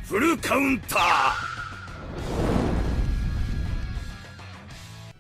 フルカウンター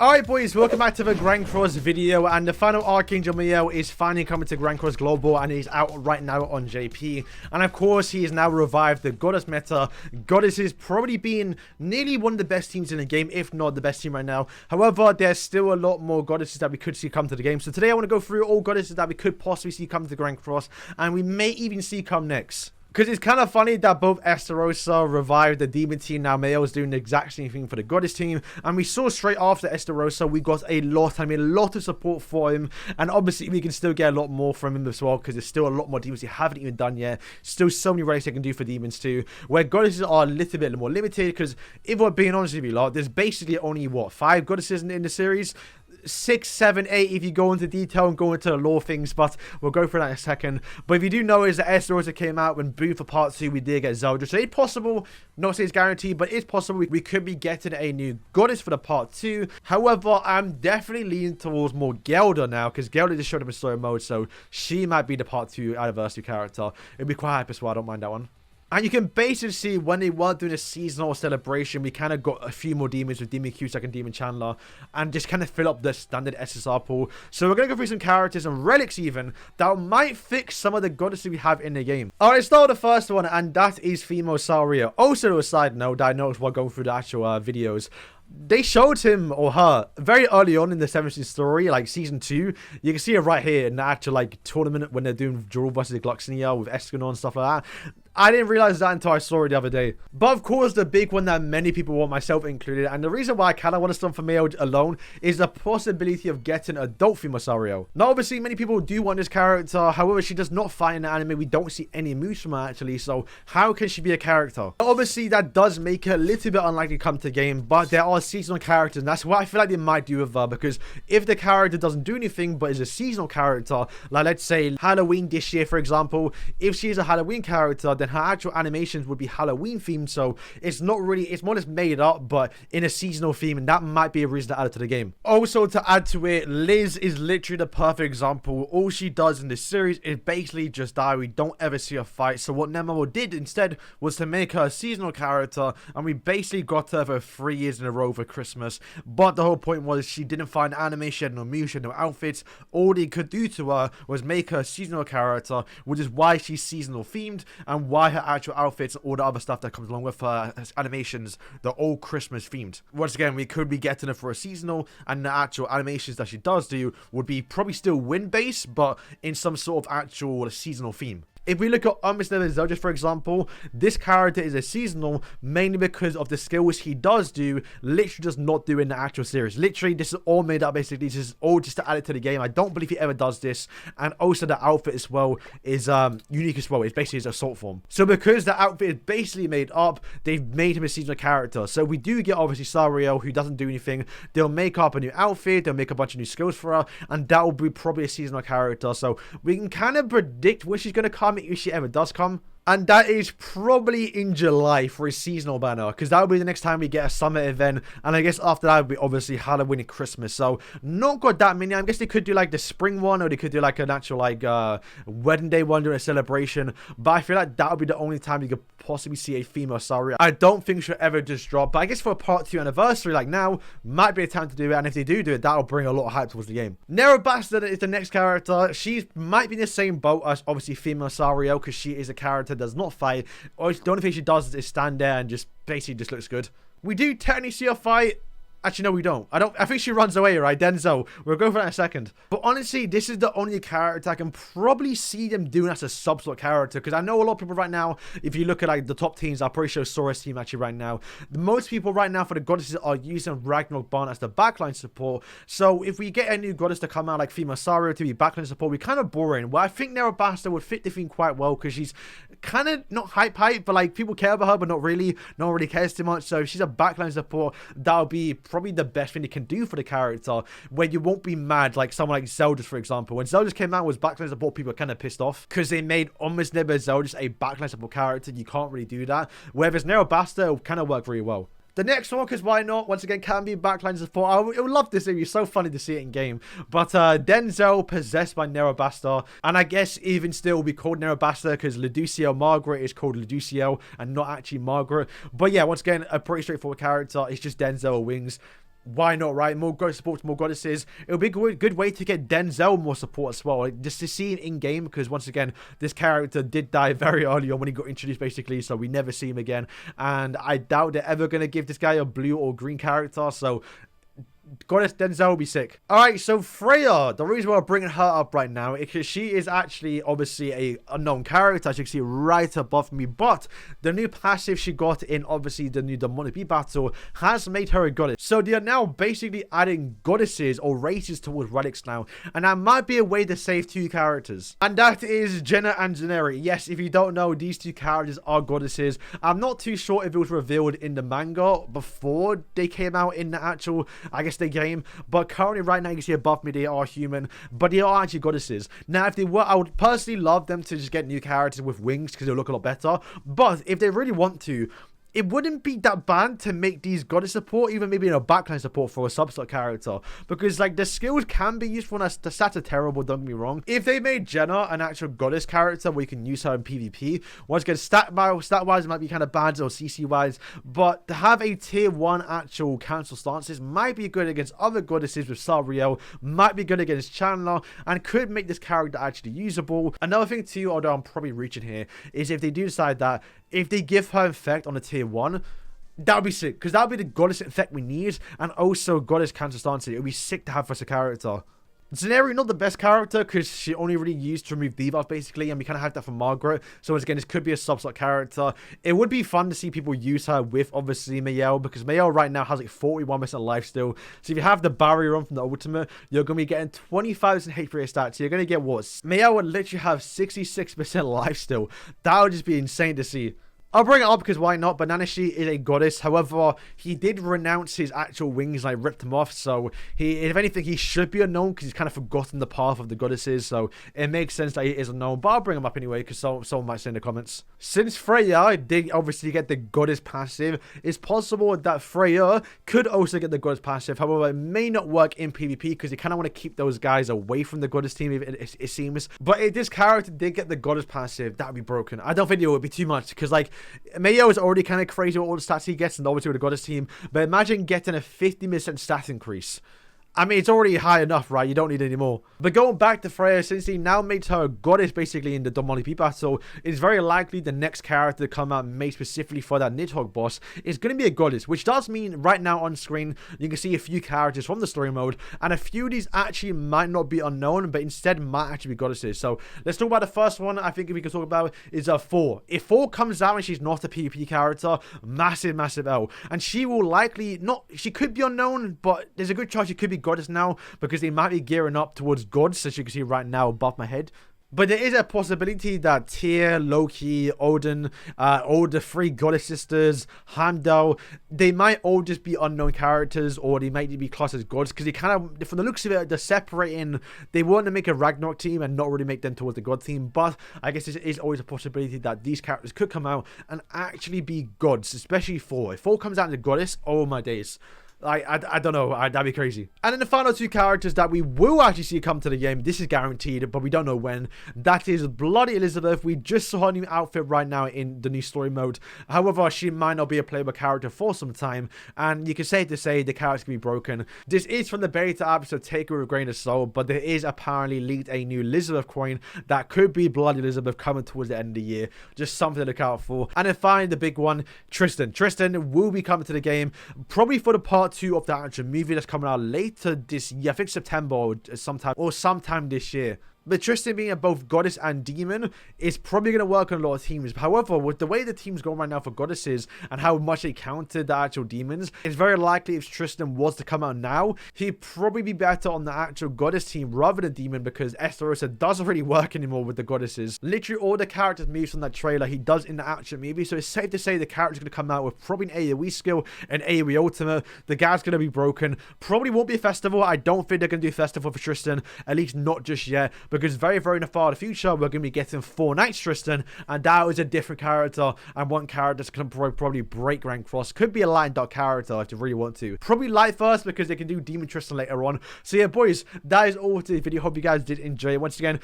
Alright boys, welcome back to the Grand Cross video, and the final Archangel Mael is finally coming to Grand Cross Global, and he's out right now on JP. And of course, he has now revived the Goddess meta. Goddess is probably being nearly one of the best teams in the game, if not the best team right now. However, there's still a lot more Goddesses that we could see come to the game. So today I want to go through all Goddesses that we could possibly see come to the Grand Cross, and we may even see come next. Because it's kind of funny that both Estarossa revived the Demon team. Now Mael is doing the exact same thing for the Goddess team. And we saw straight after Estarossa, we got a lot of support for him. And obviously we can still get a lot more from him as well, because there's still a lot more demons he haven't even done yet. Still so many relics they can do for demons too. Where Goddesses are a little bit more limited, because if we're being honest with you lot, there's basically only, what, 5 Goddesses in the series? 6, 7, 8 if you go into detail and go into the lore things, but we'll go through that in a second. But if you do know, is that Estarossa came out when boom for part 2 we did get Zelda, so it's possible, not say it's guaranteed, but it's possible we could be getting a new Goddess for the part 2. However, I'm definitely leaning towards more Gelda now, because Gelda just showed up in story mode, so she might be the part 2 anniversary character. It'd be quite hype as well, I don't mind that one. And you can basically see when they weren't doing a seasonal celebration, we kind of got a few more demons with Demon Cusack and Demon Chandler, and just kind of fill up the standard SSR pool. So we're going to go through some characters and relics even that might fix some of the goddesses we have in the game. Alright, let's start with the first one, and that is female Sariel. Also, a side note that I noticed while going through the actual videos, they showed him or her very early on in the 7th story, like season 2. You can see it right here in the actual like tournament when they're doing Jewel versus Gluxnia with Escanor and stuff like that. I didn't realize that until I saw it the other day. But of course, the big one that many people want, myself included, and the reason why I kind of want to start for Mael alone is the possibility of getting adult female Sariel. Now, obviously, many people do want this character. However, she does not fight in the anime. We don't see any moves from her actually. So how can she be a character? Obviously, that does make her a little bit unlikely to come to game. But there are seasonal characters, and that's what I feel like they might do with her. Because if the character doesn't do anything but is a seasonal character, like let's say Halloween this year, for example, if she is a Halloween character, then her actual animations would be Halloween themed, so it's not really, it's more or less made up, but in a seasonal theme, and that might be a reason to add it to the game. Also, to add to it, Liz is literally the perfect example. All she does in this series is basically just die. We don't ever see her fight, so what Nemo did instead was to make her a seasonal character, and we basically got her for 3 years in a row for Christmas. But the whole point was she didn't find anime, she had no moves, she had no outfits. All they could do to her was make her a seasonal character, which is why she's seasonal themed, and why her actual outfits and all the other stuff that comes along with her animations, they're all Christmas themed. Once again, we could be getting her for a seasonal, and the actual animations that she does do would be probably still wind based, but in some sort of actual seasonal theme. If we look at Mr. Zelda, for example, this character is a seasonal mainly because of the skills he does do, literally does not do in the actual series. Literally, this is all made up basically. This is all just to add it to the game. I don't believe he ever does this. And also the outfit as well is unique as well. It's basically his assault form. So because the outfit is basically made up, they've made him a seasonal character. So we do get obviously Sariel, who doesn't do anything. They'll make up a new outfit, they'll make a bunch of new skills for her, and that will be probably a seasonal character. So we can kind of predict when she's going to come if she ever does come. And that is probably in July for a seasonal banner, because that will be the next time we get a summer event. And I guess after that will be obviously Halloween and Christmas. So not got that many. I guess they could do like the spring one, or they could do like an actual like wedding day one during a celebration. But I feel like that would be the only time you could possibly see a female Sariel. I don't think she'll ever just drop. But I guess for a part 2 anniversary like now might be a time to do it. And if they do it, that'll bring a lot of hype towards the game. Nerobasta is the next character. She might be in the same boat as obviously female Sariel, because she is a character does not fight, or the only thing she does is stand there and just basically just looks good. We do technically see her fight. Actually, no, we don't. I think she runs away, right? Denzel. We'll go for that in a second. But honestly, this is the only character I can probably see them doing as a sub-slot character. Because I know a lot of people right now, if you look at like the top teams, I'll probably show Sora's team actually right now. Most people right now for the goddesses are using Ragnarok Barn as the backline support. So if we get a new goddess to come out like female Sariel to be backline support, we're kind of boring. Well, I think Nerobasta would fit the theme quite well, because she's kind of not hype, but like people care about her, but not really. No one really cares too much. So if she's a backline support, that'll be probably the best thing they can do for the character, where you won't be mad like someone like Zelda, for example. When Zelda came out was backline support, people were kind of pissed off because they made almost never Zelda a backline support character. You can't really do that. Whereas Nerobasta will kind of work really well. The next one, because why not? Once again, can be backline support. I would love this. It'd be so funny to see it in game. But Denzel possessed by Nerobasta. And I guess even still will be called Nerobasta because Luducio Margaret is called Luducio and not actually Margaret. But yeah, once again, a pretty straightforward character. It's just Denzel wings. Why not, right? More goddess support, more goddesses. It would be a good way to get Denzel more support as well. Like, just to see him in game, because once again, this character did die very early on when he got introduced, basically. So we never see him again. And I doubt they're ever going to give this guy a blue or green character. So Goddess Denzel will be sick. Alright, so Freyr, the reason why I'm bringing her up right now is because she is actually obviously a unknown character, as you can see right above me, but the new passive she got in obviously the new demonic beat battle has made her a goddess. So they are now basically adding goddesses or races towards relics now, and that might be a way to save two characters, and that is Jenna and Zenari. Yes, if you don't know, these two characters are goddesses. I'm not too sure if it was revealed in the manga before they came out in the actual, I guess, the game, but currently right now you can see above me they are human, but they are actually goddesses. Now if they were, I would personally love them to just get new characters with wings because they'll look a lot better, but if they really want to, it wouldn't be that bad to make these goddess support, even maybe in a backline support for a sub-slot character, because like the skills can be useful and the stats are terrible, don't get me wrong. If they made Jenna an actual goddess character where you can use her in PvP, once again stat-wise it might be kind of bad or CC-wise, but to have a tier 1 actual cancel stances might be good against other goddesses with Sariel, might be good against Chandler, and could make this character actually usable. Another thing too, although I'm probably reaching here, is if they do decide that if they give her effect on a tier 1, that would be sick, because that would be the goddess effect we need, and also goddess cancel stance. It would be sick to have for as a character. Zenari, not the best character, because she only really used to remove debuff, basically, and we kind of have that for Margaret. So, once again, this could be a sub-slot character. It would be fun to see people use her with, obviously, Mael, because Mael right now has, like, 41% life still. So, if you have the barrier on from the ultimate, you're going to be getting 20,000 HP stats. So, you're going to get what? Mael would literally have 66% life still. That would just be insane to see. I'll bring it up because why not, but Nanashi is a goddess. However, he did renounce his actual wings and I ripped him off. So, if anything, he should be unknown because he's kind of forgotten the path of the goddesses. So, it makes sense that he is unknown. But I'll bring him up anyway because someone might say in the comments. Since Freyr did obviously get the goddess passive, it's possible that Freyr could also get the goddess passive. However, it may not work in PvP because you kind of want to keep those guys away from the goddess team, it seems. But if this character did get the goddess passive, that would be broken. I don't think it would be too much because, like, Mayo is already kind of crazy with all the stats he gets, and obviously with the goddess team. But imagine getting a 50% stat increase. I mean, it's already high enough, right? You don't need any more. But going back to Freyr, since he now makes her a goddess basically in the demonic beat battle, it's very likely the next character to come out made specifically for that Nidhogg boss is going to be a goddess, which does mean right now on screen you can see a few characters from the story mode, and a few of these actually might not be unknown, but instead might actually be goddesses. So let's talk about the first one. I think we can talk about is 4. If 4 comes out and she's not a PvP character, massive L, and she will likely not. She could be unknown, but there's a good chance she could be goddess now because they might be gearing up towards gods, as you can see right now above my head. But there is a possibility that Tyr, Loki, Odin, all the 3 goddess sisters, Heimdall, they might all just be unknown characters, or they might be classed as gods, because they kind of, from the looks of it, they're separating. They want to make a Ragnarok team and not really make them towards the god team, but I guess there is always a possibility that these characters could come out and actually be gods, especially 4. If 4 comes out as a goddess, oh my days. I don't know, that'd be crazy. And then the final 2 characters that we will actually see come to the game, this is guaranteed, but we don't know when. That is Bloody Elizbath. We just saw her new outfit right now in the new story mode. However, she might not be a playable character for some time, and you can say the character can be broken. This is from the beta app, so take it with a grain of salt, but there is apparently leaked a new Elizbath coin that could be Bloody Elizbath coming towards the end of the year. Just something to look out for. And then finally, the big one, Tristan. Tristan will be coming to the game, probably for the part 2 of the actual movie that's coming out later this year. I think September or sometime this year. But Tristan being a both goddess and demon is probably going to work on a lot of teams. However, with the way the team's going right now for goddesses and how much they counted the actual demons, it's very likely if Tristan was to come out now, he'd probably be better on the actual goddess team rather than demon, because Estarossa doesn't really work anymore with the goddesses. Literally all the characters moves from that trailer he does in the actual movie, so it's safe to say the character's going to come out with probably an AoE skill, an AoE ultimate. The guy's going to be broken. Probably won't be a festival. I don't think they're going to do a festival for Tristan, at least not just yet. because very, very in the far future, we're going to be getting 4 Knights Tristan, and that was a different character, and one character that's going to probably break Grand Cross. Could be a light and dark character if you really want to. Probably light first, because they can do Demon Tristan later on. So yeah, boys, that is all to the video. Hope you guys did enjoy it. Once again,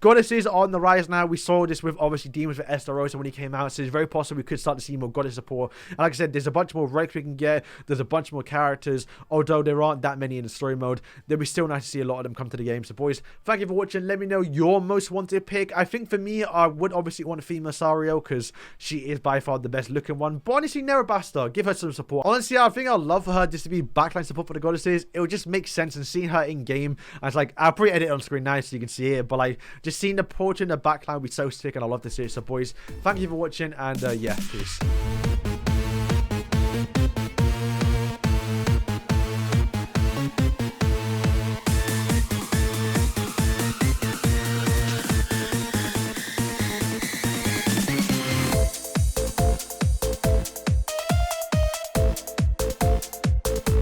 goddesses are on the rise now. We saw this with obviously Demons for Estarossa when he came out, so it's very possible we could start to see more goddess support. And like I said, there's a bunch more relics we can get. There's a bunch more characters, although there aren't that many in the story mode. Then we still nice to see a lot of them come to the game. So boys, thank you for watching. Let me know your most wanted pick. I think for me, I would obviously want a female Sariel, because she is by far the best looking one. But honestly, Nerobasta, give her some support. Honestly, I think I'd love for her just to be backline support for the goddesses. It would just make sense, and seeing her in game, I was like, I'll probably edit it on screen now so you can see it, but like just seeing the portrait in the backline would be so sick, and I love to see it. So boys, thank you for watching, and yeah, peace.